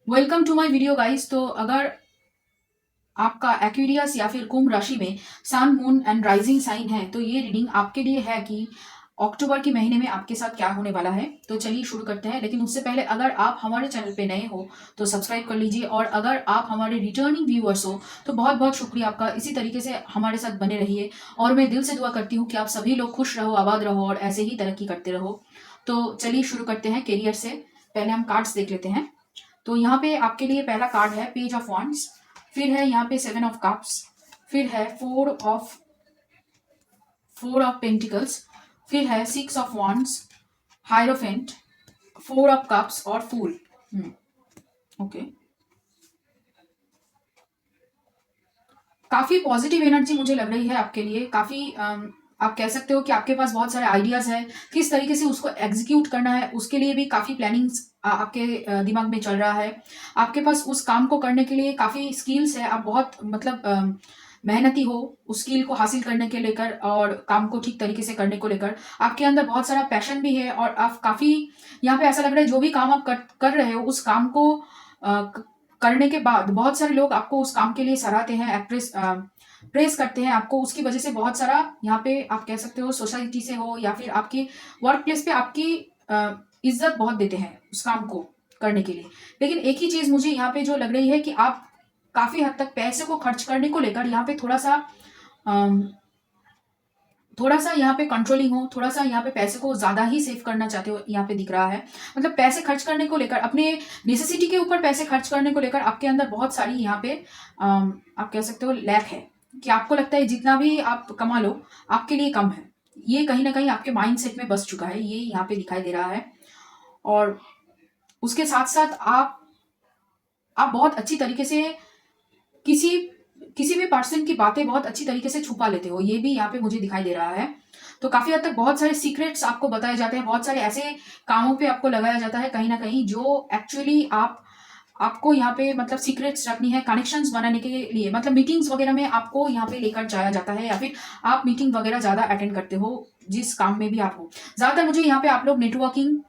Welcome to my video guys. तो अगर आपका एक्वेरियस या फिर कुंभ राशि में sun moon and rising sign है तो ये रीडिंग आपके लिए है कि अक्टूबर के महीने में आपके साथ क्या होने वाला है। तो चलिए शुरू करते हैं, लेकिन उससे पहले अगर आप हमारे चैनल पे नए हो तो सब्सक्राइब कर लीजिए, और अगर आप हमारे रिटर्निंग व्यूअर्स हो तो बहुत बहुत शुक्रिया आपका। इसी तरीके से हमारे साथ बने रहिए, और मैं दिल से दुआ करती हूँ कि आप सभी लोग खुश रहो, आबाद रहो और ऐसे ही तरक्की करते रहो। तो चलिए शुरू करते हैं कैरियर से। पहले हम कार्ड्स देख लेते हैं। तो यहाँ पे आपके लिए पहला कार्ड है पेज ऑफ वॉन्ड्स, फिर है यहाँ पे सेवन ऑफ कप्स, फिर है फोर ऑफ पेंटिकल्स, फिर है six of wands, hierophant, four of cups और फूल। ओके, काफी पॉजिटिव एनर्जी मुझे लग रही है आपके लिए। काफी आप कह सकते हो कि आपके पास बहुत सारे आइडियाज है, किस तरीके से उसको एग्जीक्यूट करना है उसके लिए भी काफी प्लानिंग्स आपके दिमाग में चल रहा है। आपके पास उस काम को करने के लिए काफी स्किल्स है, आप बहुत मतलब मेहनती हो उस स्किल को हासिल करने के लेकर और काम को ठीक तरीके से करने को लेकर। आपके अंदर बहुत सारा पैशन भी है, और आप काफी यहाँ पे ऐसा लग रहा है जो भी काम आप कर रहे हो उस काम को करने के बाद बहुत सारे लोग आपको उस काम के लिए सराहते हैं, प्रेस करते हैं आपको। उसकी वजह से बहुत सारा यहाँ पे आप कह सकते हो सोसाइटी से हो या फिर आपकी वर्क प्लेस पे आपकी इज्जत बहुत देते हैं उस काम को करने के लिए। लेकिन एक ही चीज मुझे यहाँ पे जो लग रही है कि आप काफी हद तक पैसे को खर्च करने को लेकर यहाँ पे थोड़ा सा यहाँ पे कंट्रोलिंग हो, थोड़ा सा यहाँ पे पैसे को ज्यादा ही सेव करना चाहते हो, यहाँ पे दिख रहा है। मतलब पैसे खर्च करने को लेकर, अपने नेसेसिटी के ऊपर पैसे खर्च करने को लेकर आपके अंदर बहुत सारी यहाँ पे आप कह सकते हो लैक है, कि आपको लगता है जितना भी आप कमा लो आपके लिए कम है। ये कहीं ना कहीं आपके माइंड सेट में बस चुका है, ये यहाँ पे दिखाई दे रहा है। और उसके साथ साथ आप बहुत अच्छी तरीके से किसी किसी भी पर्सन की बातें बहुत अच्छी तरीके से छुपा लेते हो, ये भी यहाँ पे मुझे दिखाई दे रहा है। तो काफी हद तक बहुत सारे सीक्रेट्स आपको बताए जाते हैं, बहुत सारे ऐसे कामों पे आपको लगाया जाता है कहीं ना कहीं, जो एक्चुअली आपको यहाँ पे मतलब सीक्रेट्स रखनी है कनेक्शंस बनाने के लिए। मतलब मीटिंग्स वगैरह में आपको यहाँ पे लेकर जाया जाता है, या फिर आप मीटिंग वगैरह ज्यादा अटेंड करते हो जिस काम में भी आप हो। ज्यादातर मुझे यहाँ पे आप लोग नेटवर्किंग,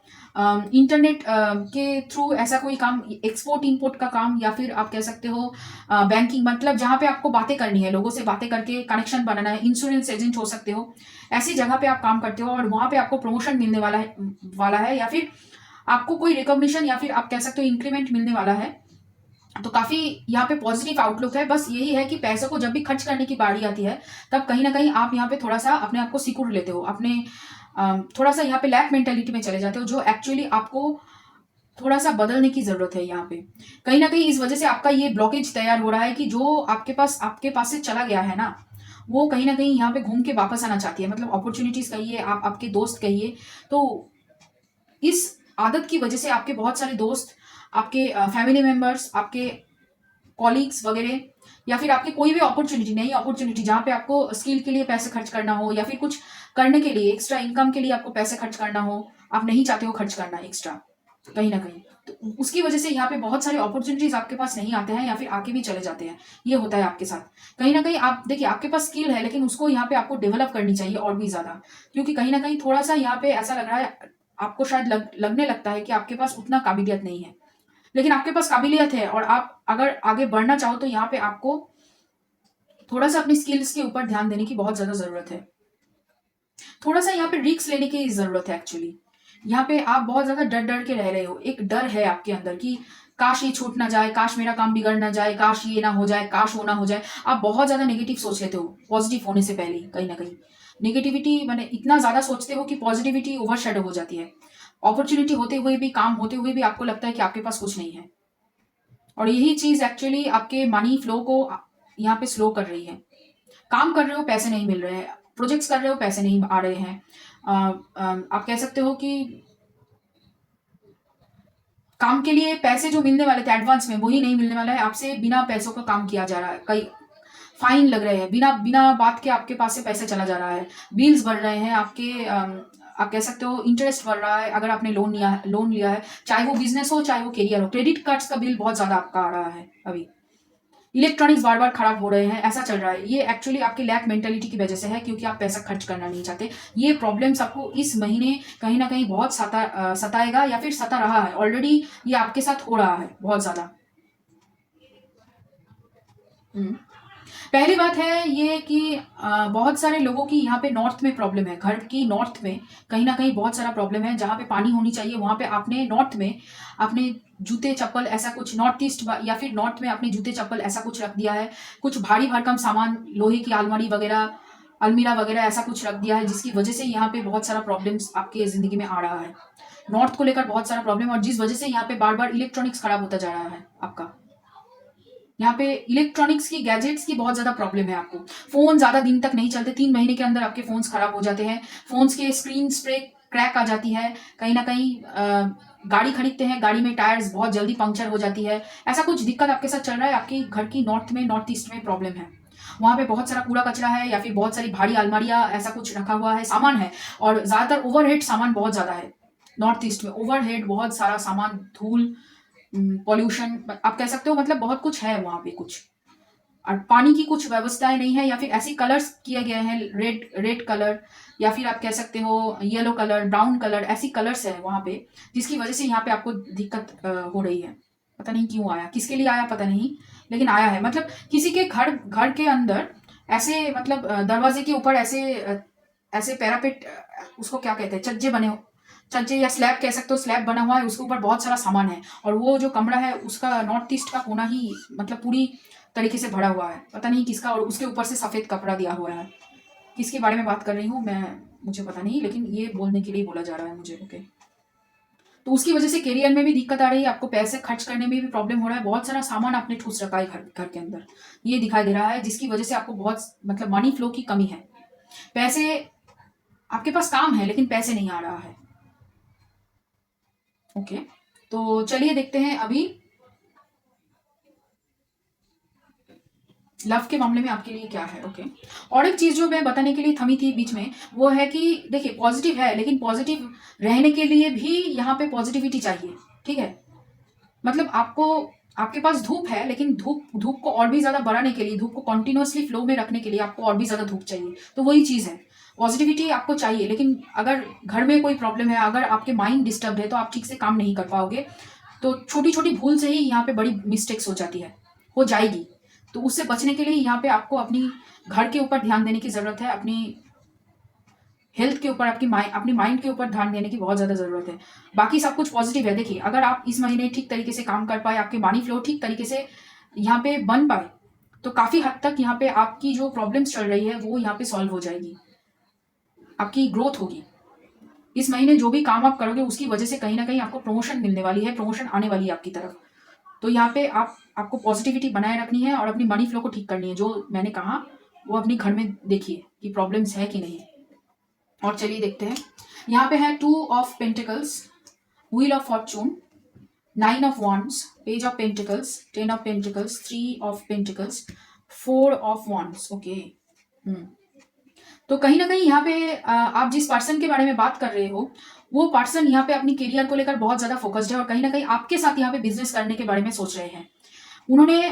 इंटरनेट के थ्रू ऐसा कोई काम, एक्सपोर्ट इंपोर्ट का काम, या फिर आप कह सकते हो बैंकिंग, मतलब जहाँ पे आपको बातें करनी है, लोगों से बातें करके कनेक्शन बनाना है, इंश्योरेंस एजेंट हो सकते हो, ऐसी जगह पे आप काम करते हो और वहां पे आपको प्रमोशन मिलने वाला है, या फिर आपको कोई रिकॉग्निशन या फिर आप कह सकते हो इंक्रीमेंट मिलने वाला है। तो काफी यहाँ पे पॉजिटिव आउटलुक है। बस यही है कि पैसे को जब भी खर्च करने की बारी आती है तब कहीं ना कहीं आप यहाँ पे थोड़ा सा अपने आप को सिक्योर लेते हो, अपने थोड़ा सा यहाँ पे लैक मेंटेलिटी में चले जाते हो, जो एक्चुअली आपको थोड़ा सा बदलने की जरूरत है। यहाँ पे कहीं ना कहीं इस वजह से आपका ये ब्लॉकेज तैयार हो रहा है कि जो आपके पास से चला गया है ना, वो कहीं ना कहीं यहाँ पे घूम के वापस आना चाहती है। मतलब अपॉर्चुनिटीज कहिए, आप आपके दोस्त कहिए, तो इस आदत की वजह से आपके बहुत सारे दोस्त, आपके फैमिली मेंबर्स, आपके कॉलीग्स वगैरह, या फिर आपकी कोई भी अपॉर्चुनिटी, नई अपॉर्चुनिटी जहाँ पे आपको स्किल के लिए पैसे खर्च करना हो या फिर कुछ करने के लिए एक्स्ट्रा इनकम के लिए आपको पैसे खर्च करना हो, आप नहीं चाहते हो खर्च करना एक्स्ट्रा कहीं ना कहीं, तो उसकी वजह से यहाँ पे बहुत सारे अपॉर्चुनिटीज आपके पास नहीं आते हैं या फिर आके भी चले जाते हैं। ये होता है आपके साथ। कहीं ना कहीं आप देखिए, आपके पास स्किल है लेकिन उसको यहाँ पे आपको डेवलप करनी चाहिए और भी ज्यादा, क्योंकि कहीं ना कहीं थोड़ा सा यहाँ पे ऐसा लग रहा है, आपको शायद लगने लगता है कि आपके पास उतना काबिलियत नहीं है। लेकिन आपके पास काबिलियत है, और आप अगर आगे बढ़ना चाहो तो यहाँ पे आपको थोड़ा सा अपनी स्किल्स के ऊपर ध्यान देने की बहुत ज्यादा जरूरत है। थोड़ा सा यहाँ पे रिस्क लेने की जरूरत है एक्चुअली। यहाँ पे आप बहुत ज्यादा डर डर के रह रहे हो, एक डर है आपके अंदर कि काश ये छूट ना जाए, काश मेरा काम बिगड़ ना जाए, काश ये ना हो जाए, काश वो ना हो जाए। आप बहुत ज्यादा नेगेटिव सोच लेते हो पॉजिटिव होने से पहले। कहीं ना कहीं नेगेटिविटी मैंने इतना ज्यादा सोचते हो कि पॉजिटिविटी ओवर शेडो हो जाती है। अपॉर्चुनिटी होते हुए भी, काम होते हुए भी आपको लगता है कि आपके पास कुछ नहीं है, और यही चीज एक्चुअली आपके मनी फ्लो को यहाँ पे स्लो कर रही है। काम कर रहे हो, पैसे नहीं मिल रहे हैं, प्रोजेक्ट्स कर रहे हो, पैसे नहीं आ रहे हैं। आप कह सकते हो कि काम के लिए पैसे जो मिलने वाले थे एडवांस में वही नहीं मिलने वाला है, आपसे बिना पैसों का काम किया जा रहा है, कई फाइन लग रहे हैं, बिना बिना बात के आपके पास से पैसे चला जा रहा है, बिल्स बढ़ रहे हैं आपके, आप कह सकते हो इंटरेस्ट बढ़ रहा है अगर आपने लोन लिया है, चाहे वो बिजनेस हो चाहे वो करियर हो। क्रेडिट कार्ड्स का बिल बहुत ज्यादा आपका आ रहा है अभी। इलेक्ट्रॉनिक्स बार बार खराब हो रहे हैं, ऐसा चल रहा है। ये एक्चुअली आपकी लैक मेंटेलिटी की वजह से है, क्योंकि आप पैसा खर्च करना नहीं चाहते। ये प्रॉब्लम्स आपको इस महीने कहीं ना कहीं बहुत सताएगा, या फिर सता रहा है ऑलरेडी। ये आपके साथ हो रहा है बहुत ज़्यादा। हम्म। पहली बात है ये कि बहुत सारे लोगों की यहाँ पे नॉर्थ में प्रॉब्लम है। घर की नॉर्थ में कहीं ना कहीं बहुत सारा प्रॉब्लम है। जहाँ पे पानी होनी चाहिए वहाँ पे आपने नॉर्थ में अपने जूते चप्पल ऐसा कुछ, नॉर्थ ईस्ट या फिर नॉर्थ में अपने जूते चप्पल ऐसा कुछ रख दिया है। कुछ भारी भरकम सामान, लोहे की अलमारी वगैरह, अलमीरा वगैरह ऐसा कुछ रख दिया है, जिसकी वजह से यहाँ पे बहुत सारा प्रॉब्लम्स आपके ज़िंदगी में आ रहा है। नॉर्थ को लेकर बहुत सारा प्रॉब्लम, और जिस वजह से यहाँ पे बार बार इलेक्ट्रॉनिक्स खराब होता जा रहा है आपका। यहाँ पे इलेक्ट्रॉनिक्स की, गैजेट्स की बहुत ज़्यादा प्रॉब्लम है आपको। फ़ोन ज़्यादा दिन तक नहीं चलते, 3 महीने के अंदर आपके फ़ोन्स खराब हो जाते हैं। फ़ोन्स के स्क्रीन स्प्रे क्रैक आ जाती है। कहीं ना कहीं गाड़ी खरीदते हैं, गाड़ी में टायर्स बहुत जल्दी पंक्चर हो जाती है। ऐसा कुछ दिक्कत आपके साथ चल रहा है। आपके घर की नॉर्थ में, नॉर्थ ईस्ट में प्रॉब्लम है। वहाँ पे बहुत सारा कूड़ा कचरा है, या फिर बहुत सारी भारी अलमारियाँ ऐसा कुछ रखा हुआ है, सामान है। और ज़्यादातर ओवरहेड सामान बहुत ज़्यादा है नॉर्थ ईस्ट में। ओवरहेड बहुत सारा सामान, धूल, पॉल्यूशन आप कह सकते हो, मतलब बहुत कुछ है वहाँ पे कुछ। और पानी की कुछ व्यवस्थाएं नहीं है, या फिर ऐसे कलर्स किए गए हैं, रेड रेड कलर, या फिर आप कह सकते हो येलो कलर, ब्राउन कलर, ऐसी कलर्स है वहाँ पे, जिसकी वजह से यहाँ पे आपको दिक्कत हो रही है। पता नहीं क्यों आया, किसके लिए आया पता नहीं, लेकिन आया है। मतलब किसी के घर घर के अंदर ऐसे, मतलब दरवाजे के ऊपर ऐसे ऐसे पैरापेट, उसको क्या कहते हैं, छज्जे बने हो, छज्जे या स्लैब कह सकते हो, स्लैब बना हुआ है, उसके ऊपर बहुत सारा सामान है। और वो जो कमरा है उसका नॉर्थ ईस्ट का कोना ही मतलब पूरी तरीके से भरा हुआ है, पता नहीं किसका। और उसके ऊपर से सफ़ेद कपड़ा दिया हुआ है। किसके बारे में बात कर रही हूँ मैं, मुझे पता नहीं, लेकिन ये बोलने के लिए बोला जा रहा है मुझे। ओके, तो उसकी वजह से करियर में भी दिक्कत आ रही है, आपको पैसे खर्च करने में भी प्रॉब्लम हो रहा है। बहुत सारा सामान आपने ठूस रखा है घर घर के अंदर, ये दिखाई दे रहा है, जिसकी वजह से आपको बहुत मतलब मनी फ्लो की कमी है। पैसे आपके पास काम है, लेकिन पैसे नहीं आ रहा है। ओके, तो चलिए देखते हैं अभी लव के मामले में आपके लिए क्या है। ओके, और एक चीज जो मैं बताने के लिए थमी थी बीच में, वो है कि देखिए पॉजिटिव है, लेकिन पॉजिटिव रहने के लिए भी यहाँ पे पॉजिटिविटी चाहिए। ठीक है, मतलब आपको, आपके पास धूप है, लेकिन धूप धूप को और भी ज्यादा बढ़ाने के लिए, धूप को कंटिन्यूअसली फ्लो में रखने के लिए आपको और भी ज्यादा धूप चाहिए। तो वही चीज है, पॉजिटिविटी आपको चाहिए, लेकिन अगर घर में कोई प्रॉब्लम है, अगर आपके माइंड डिस्टर्ब है, तो आप ठीक से काम नहीं कर पाओगे। तो छोटी छोटी भूल से ही यहाँ पे बड़ी मिस्टेक्स हो जाती है, हो जाएगी। तो उससे बचने के लिए यहाँ पे आपको अपनी घर के ऊपर ध्यान देने की ज़रूरत है, अपनी हेल्थ के ऊपर, अपनी माइंड के ऊपर ध्यान देने की बहुत ज़्यादा ज़रूरत है। बाकी सब कुछ पॉजिटिव है। देखिए, अगर आप इस महीने ठीक तरीके से काम कर पाए, आपके मनी फ्लो ठीक तरीके से यहाँ पे बन पाए, तो काफ़ी हद तक यहाँ पे आपकी जो प्रॉब्लम्स चल रही है वो यहाँ पे सॉल्व हो जाएगी, आपकी ग्रोथ होगी। इस महीने जो भी काम आप करोगे उसकी वजह से कहीं ना कहीं आपको प्रमोशन मिलने वाली है, प्रमोशन आने वाली है आपकी तरफ। तो यहाँ पे आपको पॉजिटिविटी बनाए रखनी है, और अपनी मनी फ्लो को ठीक करनी है। जो मैंने कहा वो अपनी घर में देखिए कि प्रॉब्लम्स है कि नहीं। और चलिए देखते हैं, यहाँ पे है 2 of pentacles, wheel of Fortune, 9 of wands, page of pentacles, 10 of pentacles, 3 of pentacles, 4 of wands. Okay, तो कहीं ना कहीं यहाँ पे आप जिस पर्सन के बारे में बात कर रहे हो, वो पर्सन यहाँ पे अपनी करियर को लेकर बहुत ज्यादा फोकस्ड है, और कहीं ना कहीं आपके साथ यहाँ पे बिजनेस करने के बारे में सोच रहे हैं। उन्होंने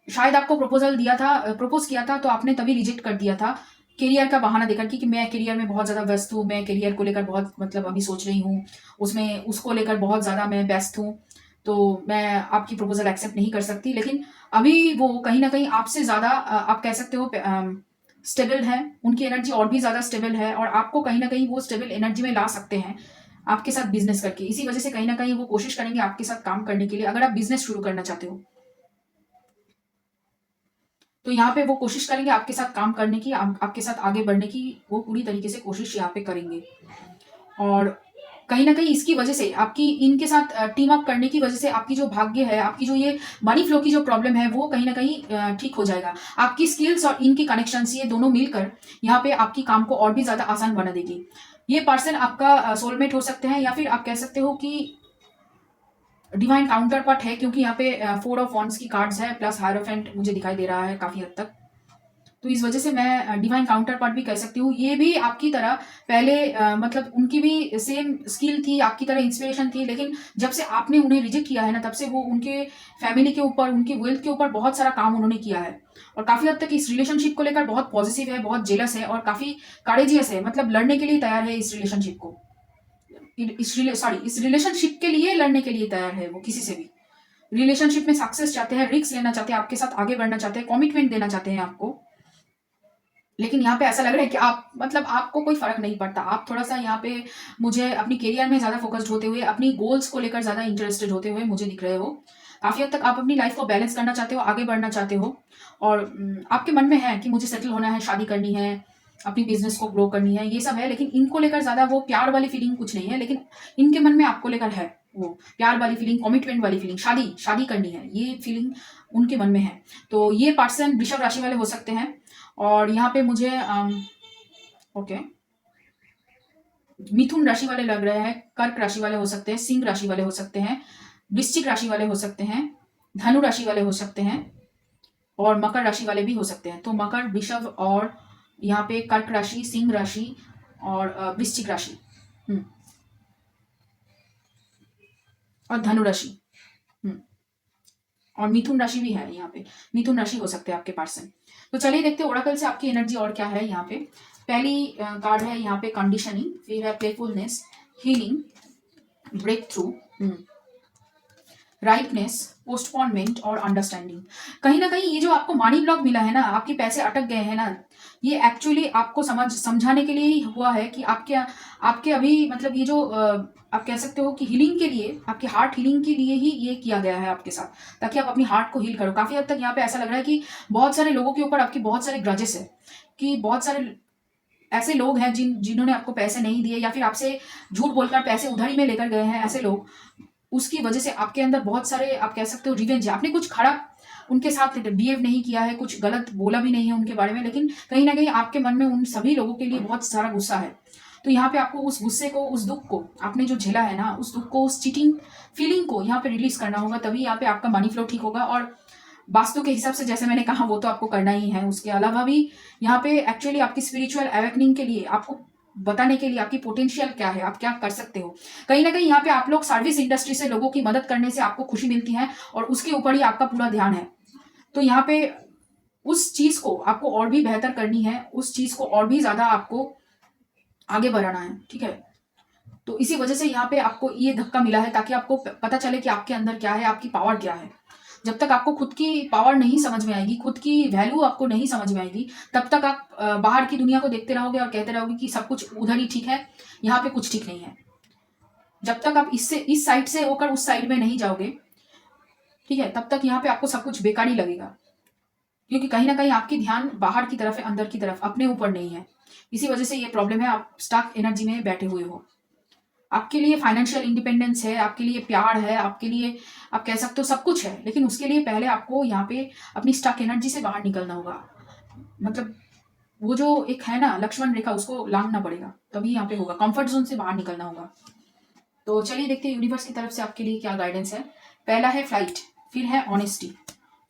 शायद आपको प्रपोज किया था, तो आपने तभी रिजेक्ट कर दिया था करियर का बहाना देकर कि मैं करियर में बहुत ज़्यादा व्यस्त हूँ, मैं करियर को लेकर बहुत मतलब अभी सोच रही हूँ, उसमें उसको लेकर बहुत ज़्यादा मैं व्यस्त हूँ, तो मैं आपकी प्रपोजल एक्सेप्ट नहीं कर सकती। लेकिन अभी वो कहीं ना कहीं आपसे ज़्यादा आप कह सकते हो स्टेबल है, उनकी एनर्जी और भी ज़्यादा स्टेबल है, और आपको कहीं ना कहीं वो स्टेबल एनर्जी में ला सकते हैं आपके साथ बिजनेस करके। इसी वजह से कहीं ना कहीं वो कोशिश करेंगे आपके साथ काम करने के लिए, अगर आप बिजनेस शुरू करना चाहते हो तो यहाँ पे वो कोशिश करेंगे आपके साथ काम करने की, आपके साथ आगे बढ़ने की वो पूरी तरीके से कोशिश यहाँ पे करेंगे। और कहीं ना कहीं इसकी वजह से, आपकी इनके साथ टीम अप करने की वजह से, आपकी जो भाग्य है, आपकी जो ये मनी फ्लो की जो प्रॉब्लम है, वो कहीं ना कहीं ठीक हो जाएगा। आपकी स्किल्स और इनकी कनेक्शंस, ये दोनों मिलकर यहाँ पे आपकी काम को और भी ज़्यादा आसान बना देगी। ये पर्सन आपका सोलमेट हो सकते हैं, या फिर आप कह सकते हो कि डिवाइन काउंटर पार्ट है, क्योंकि यहाँ पे 4 ऑफ वॉन्ड्स की कार्ड्स है, प्लस हायरोफेंट मुझे दिखाई दे रहा है काफ़ी हद तक। तो इस वजह से मैं डिवाइन काउंटर पार्ट भी कह सकती हूँ। ये भी आपकी तरह पहले मतलब उनकी भी सेम स्किल थी, आपकी तरह इंस्पिरेशन थी, लेकिन जब से आपने उन्हें रिजेक्ट किया है ना, तब से वो उनके फैमिली के ऊपर, उनके वेल्थ के ऊपर बहुत सारा काम उन्होंने किया है। और काफ़ी हद तक इस रिलेशनशिप को लेकर बहुत पॉजिटिव है, बहुत जेलस है और काफ़ी करेजियस है, मतलब लड़ने के लिए तैयार है इस रिलेशनशिप को, इस रिलेशनशिप के लिए लड़ने के लिए तैयार है वो किसी से भी। रिलेशनशिप में सक्सेस चाहते हैं, रिस्क लेना चाहते हैं, आपके साथ आगे बढ़ना चाहते हैं, कमिटमेंट देना चाहते हैं आपको। लेकिन यहाँ पे ऐसा लग रहा है कि आप मतलब आपको कोई फर्क नहीं पड़ता। आप थोड़ा सा यहाँ पे मुझे अपनी करियर में ज़्यादा फोकस्ड होते हुए, अपनी गोल्स को लेकर ज़्यादा इंटरेस्टेड होते हुए मुझे दिख रहे हो। काफ़ी हद तक आप अपनी लाइफ को बैलेंस करना चाहते हो, आगे बढ़ना चाहते हो और आपके मन में है कि मुझे सेटल होना है, शादी करनी है, अपनी बिजनेस को ग्रो करनी है, ये सब है। लेकिन इनको लेकर ज़्यादा वो प्यार वाली फीलिंग कुछ नहीं है, लेकिन इनके मन में आपको लेकर है वो प्यार वाली फीलिंग, कमिटमेंट वाली फीलिंग, शादी शादी करनी है, ये फीलिंग उनके मन में है। तो ये पर्सन वृषभ राशि वाले हो सकते हैं। और यहाँ पे मुझे ओके मिथुन राशि वाले लग रहे हैं, कर्क राशि वाले हो सकते हैं, सिंह राशि वाले हो सकते हैं, वृश्चिक राशि वाले हो सकते हैं, धनु राशि वाले हो सकते हैं और मकर राशि वाले भी हो सकते हैं। तो मकर, वृषभ और यहाँ पे कर्क राशि, सिंह राशि और वृश्चिक राशि और धनु राशि और मिथुन राशि भी है। यहाँ पे मिथुन राशि हो सकते हैं आपके पर्सन। तो चलिए देखते हैं ओरेकल से आपकी एनर्जी और क्या है। यहाँ पे पहली कार्ड है यहाँ पे कंडीशनिंग, फिर है playfulness, healing, breakthrough, rightness, postponement और अंडरस्टैंडिंग। कहीं ना कहीं ये जो आपको मनी ब्लॉक मिला है ना, आपके पैसे अटक गए हैं ना, ये एक्चुअली आपको समझाने के लिए ही हुआ है कि आपके अभी मतलब ये जो आप कह सकते हो कि हीलिंग के लिए, आपके हार्ट हीलिंग के लिए ही ये किया गया है आपके साथ, ताकि आप अपनी हार्ट को हील करो। काफी हद तक यहाँ पे ऐसा लग रहा है कि बहुत सारे लोगों के ऊपर आपकी बहुत सारे ग्रजेस है, कि बहुत सारे ऐसे लोग हैं जिन्होंने आपको पैसे नहीं दिए या फिर आपसे झूठ बोलकर पैसे उधारी में लेकर गए हैं, ऐसे लोग। उसकी वजह से आपके अंदर बहुत सारे आप कह सकते हो रिवेंज है। आपने कुछ खराब उनके साथ बिहेव नहीं किया है, कुछ गलत बोला भी नहीं है उनके बारे में, लेकिन कहीं ना कहीं आपके मन में उन सभी लोगों के लिए बहुत सारा गुस्सा है। तो यहाँ पे आपको उस गुस्से को, उस दुख को, आपने जो झेला है ना, उस दुख को, उस चीटिंग फीलिंग को यहाँ पे रिलीज करना होगा, तभी यहाँ पे आपका मनी फ्लो ठीक होगा। और वास्तु के हिसाब से जैसे मैंने कहा वो तो आपको करना ही है। उसके अलावा भी यहाँ पे एक्चुअली आपकी स्पिरिचुअल अवेकनिंग के लिए, आपको बताने के लिए आपकी पोटेंशियल क्या है, आप क्या कर सकते हो। कहीं ना कहीं यहाँ पे आप लोग सर्विस इंडस्ट्री से लोगों की मदद करने से आपको खुशी मिलती है और उसके ऊपर ही आपका पूरा ध्यान है। तो यहाँ पे उस चीज को आपको और भी बेहतर करनी है, उस चीज को और भी ज्यादा आपको आगे बढ़ाना है, ठीक है। तो इसी वजह से यहाँ पे आपको ये धक्का मिला है, ताकि आपको पता चले कि आपके अंदर क्या है, आपकी पावर क्या है। जब तक आपको खुद की पावर नहीं समझ में आएगी, खुद की वैल्यू आपको नहीं समझ में आएगी, तब तक आप बाहर की दुनिया को देखते रहोगे और कहते रहोगे कि सब कुछ उधर ही ठीक है, यहाँ पे कुछ ठीक नहीं है। जब तक आप इस साइड से होकर उस साइड में नहीं जाओगे, ठीक है, तब तक यहाँ पे आपको सब कुछ बेकार ही लगेगा, क्योंकि कहीं ना कहीं आपकी ध्यान बाहर की तरफ है, अंदर की तरफ, अपने ऊपर नहीं है। इसी वजह से ये प्रॉब्लम है, आप स्टक एनर्जी में बैठे हुए हो। आपके लिए फाइनेंशियल इंडिपेंडेंस है, आपके लिए प्यार है, आपके लिए आप कह सकते हो सब कुछ है, लेकिन उसके लिए पहले आपको यहाँ पे अपनी स्टक एनर्जी से बाहर निकलना होगा। मतलब वो जो एक है ना लक्ष्मण रेखा, उसको लांघना पड़ेगा, तभी यहाँ पे होगा, कंफर्ट जोन से बाहर निकलना होगा। तो चलिए देखते हैं यूनिवर्स की तरफ से आपके लिए क्या गाइडेंस है। पहला है फ्लाइट, फिर है ऑनेस्टी,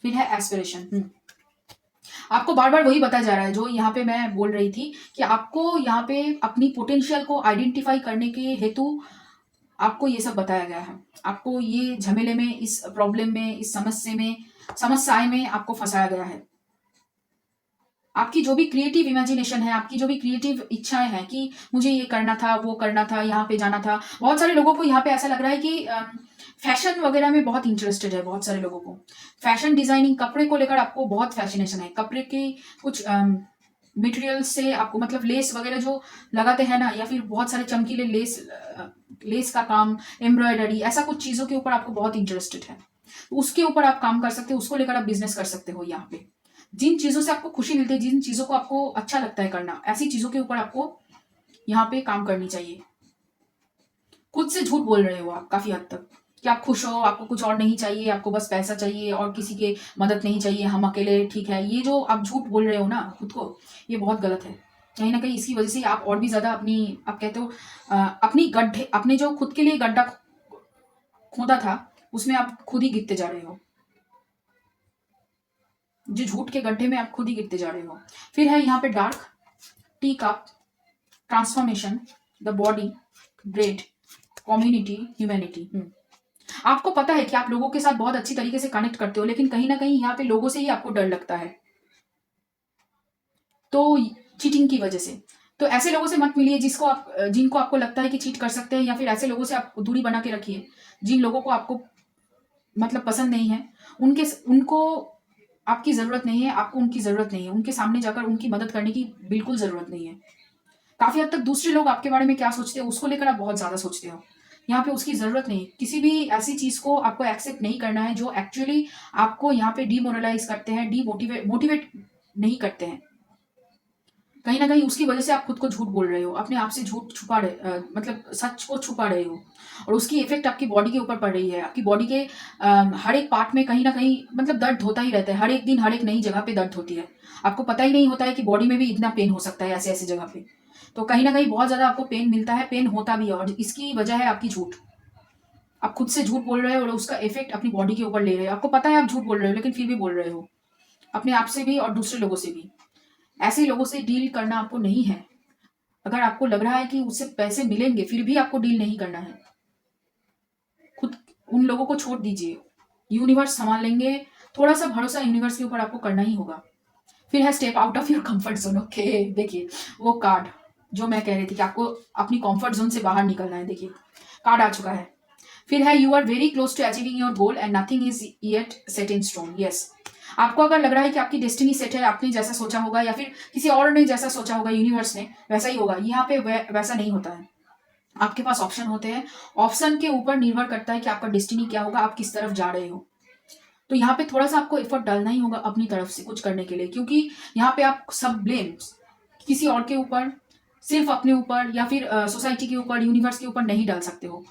फिर है एस्पिरेशन। आपको बार बार वही बताया जा रहा है जो यहाँ पे मैं बोल रही थी, कि आपको यहाँ पे अपनी पोटेंशियल को आइडेंटिफाई करने के हेतु आपको ये सब बताया गया है। आपको ये झमेले में, इस प्रॉब्लम में, इस समस्याएं में आपको फंसाया गया है। आपकी जो भी क्रिएटिव इमेजिनेशन है, आपकी जो भी क्रिएटिव इच्छाएं हैं कि मुझे ये करना था, वो करना था, यहाँ पे जाना था। बहुत सारे लोगों को यहाँ पे ऐसा लग रहा है कि फैशन वगैरह में बहुत इंटरेस्टेड है। बहुत सारे लोगों को फैशन डिजाइनिंग, कपड़े को लेकर आपको बहुत फैसिनेशन है। कपड़े के कुछ मटेरियल से आपको, मतलब लेस वगैरह जो लगाते हैं ना, या फिर बहुत सारे चमकीले लेस का काम, एम्ब्रॉयडरी, ऐसा कुछ चीजों के ऊपर आपको बहुत इंटरेस्टेड है। उसके ऊपर आप काम कर सकते हो, उसको लेकर आप बिजनेस कर सकते हो। यहाँ पे जिन चीजों से आपको खुशी मिलती है, जिन चीजों को आपको अच्छा लगता है करना, ऐसी चीजों के ऊपर आपको यहाँ पे काम करनी चाहिए। खुद से झूठ बोल रहे हो आप काफी हद तक, कि आप खुश हो, आपको कुछ और नहीं चाहिए, आपको बस पैसा चाहिए और किसी के मदद नहीं चाहिए, हम अकेले ठीक है। ये जो आप झूठ बोल रहे हो ना खुद को, ये बहुत गलत है। कहीं ना कहीं इसकी वजह से आप और भी ज्यादा अपनी, आप कहते हो अपनी गड्ढे, अपने जो खुद के लिए गड्ढा खोदा था, उसमें आप खुद ही गिरते जा रहे हो। जो झूठ के गड्ढे में आप खुद ही गिरते जा रहे हो। फिर है यहाँ पे dark, tea cup, transformation, the body, great, community, humanity. आपको पता है कि आप लोगों के साथ बहुत अच्छी तरीके से कनेक्ट करते हो, लेकिन कहीं ना कहीं यहाँ पे लोगों से ही आपको डर लगता है, तो चीटिंग की वजह से। तो ऐसे लोगों से मत मिलिए जिनको आपको लगता है कि चीट कर सकते हैं, या फिर ऐसे लोगों से आप दूरी बना के रखिए जिन लोगों को आपको मतलब पसंद नहीं है। उनको आपकी ज़रूरत नहीं है, आपको उनकी ज़रूरत नहीं है। उनके सामने जाकर उनकी मदद करने की बिल्कुल ज़रूरत नहीं है। काफ़ी हद तक दूसरे लोग आपके बारे में क्या सोचते हैं उसको लेकर आप बहुत ज़्यादा सोचते हो। यहाँ पे उसकी ज़रूरत नहीं है। किसी भी ऐसी चीज़ को आपको एक्सेप्ट नहीं करना है जो एक्चुअली आपको यहाँ पे डीमोरलाइज करते हैं, मोटिवेट नहीं करते हैं। कहीं ना कहीं उसकी वजह से आप खुद को झूठ बोल रहे हो, अपने आप से झूठ छुपा रहे मतलब सच को छुपा रहे हो, और उसकी इफेक्ट आपकी बॉडी के ऊपर पड़ रही है। आपकी बॉडी के हर एक पार्ट में कहीं ना कहीं मतलब दर्द होता ही रहता है। हर एक दिन हर एक नई जगह पे दर्द होती है। आपको पता ही नहीं होता है कि बॉडी में भी इतना पेन हो सकता है ऐसे ऐसे जगह पे। तो कहीं ना कहीं बहुत ज़्यादा आपको पेन मिलता है, पेन होता भी है, और इसकी वजह है आपकी झूठ। आप खुद से झूठ बोल रहे हो और उसका इफेक्ट अपनी बॉडी के ऊपर ले रहे हो। आपको पता है आप झूठ बोल रहे हो, लेकिन फिर भी बोल रहे हो, अपने आप से भी और दूसरे लोगों से भी। ऐसे लोगों से डील करना आपको नहीं है। अगर आपको लग रहा है कि उससे पैसे मिलेंगे फिर भी आपको डील नहीं करना है, खुद उन लोगों को छोड़ दीजिए। यूनिवर्स संभाल लेंगे। थोड़ा सा भरोसा यूनिवर्स के ऊपर आपको करना ही होगा। फिर है step out of your comfort zone. Okay, देखिए वो कार्ड जो मैं कह रही थी कि आपको अपनी कंफर्ट जोन से बाहर निकलना है, देखिए कार्ड आ चुका है। फिर है you are very close to achieving your goal and nothing is yet set in stone. Yes, आपको अगर लग रहा है कि आपकी डेस्टिनी सेट है, आपने जैसा सोचा होगा या फिर किसी और ने जैसा सोचा होगा, यूनिवर्स ने वैसा ही होगा, यहाँ पे वैसा नहीं होता है। आपके पास ऑप्शन होते हैं। ऑप्शन के ऊपर निर्भर करता है कि आपका डेस्टिनी क्या होगा, आप किस तरफ जा रहे हो। तो यहाँ पे थोड़ा सा आपको एफर्ट डालना ही होगा अपनी तरफ से कुछ करने के लिए, क्योंकि यहाँ पे आप सब ब्लेम किसी और के ऊपर, सिर्फ अपने ऊपर या फिर सोसाइटी के ऊपर, यूनिवर्स के ऊपर नहीं डाल सकते हो।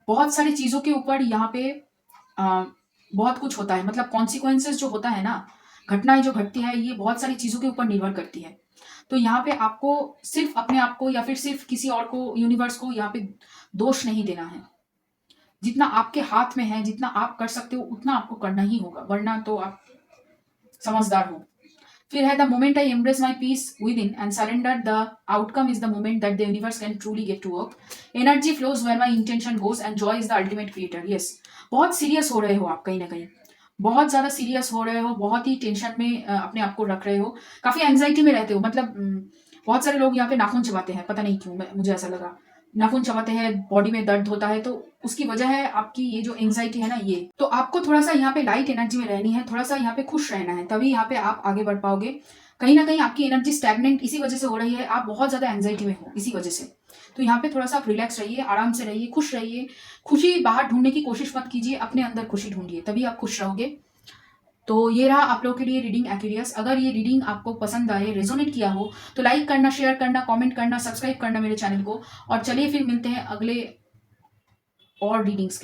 बहुत सारी चीज़ों के ऊपर यहाँ पे आ, बहुत कुछ होता है, मतलब कॉन्सिक्वेंसेस जो होता है ना, घटनाएं जो घटती है, ये बहुत सारी चीज़ों के ऊपर निर्भर करती है। तो यहाँ पे आपको सिर्फ अपने आप को या फिर सिर्फ किसी और को, यूनिवर्स को यहाँ पे दोष नहीं देना है। जितना आपके हाथ में है, जितना आप कर सकते हो उतना आपको करना ही होगा, वरना तो आप समझदार हो। फिर है the moment I embrace my peace within and surrender the outcome is the moment that the universe can truly get to work. Energy flows where my intention goes and joy is the ultimate creator. Yes, बहुत serious हो रहे हो आप, कहीं ना कहीं बहुत ज्यादा सीरियस हो रहे हो, बहुत ही टेंशन में अपने आप को रख रहे हो, काफी एंग्जाइटी में रहते हो। मतलब बहुत सारे लोग यहाँ पे नाखून चबाते हैं, पता नहीं क्यों, मुझे ऐसा लगा। नाखून चबाते हैं, बॉडी में दर्द होता है, तो उसकी वजह है आपकी ये जो एंग्जाइटी है ना, ये। तो आपको थोड़ा सा यहाँ पे लाइट एनर्जी में रहनी है, थोड़ा सा यहाँ पे खुश रहना है, तभी यहाँ पे आप आगे बढ़ पाओगे। कहीं ना कहीं आपकी एनर्जी स्टैग्नेंट इसी वजह से हो रही है, आप बहुत ज्यादा एंग्जाइटी में हो इसी वजह से। तो यहाँ पे थोड़ा सा आप रिलैक्स रहिए, आराम से रहिए, खुश रहिए। खुशी बाहर ढूंढने की कोशिश मत कीजिए, अपने अंदर खुशी ढूंढिए, तभी आप खुश रहोगे। तो ये रहा आप लोगों के लिए रीडिंग एक्यूरियस। अगर ये रीडिंग आपको पसंद आए, रेजोनेट किया हो, तो लाइक करना, शेयर करना, कमेंट करना, सब्सक्राइब करना मेरे चैनल को। और चलिए फिर मिलते हैं अगले और रीडिंग्स के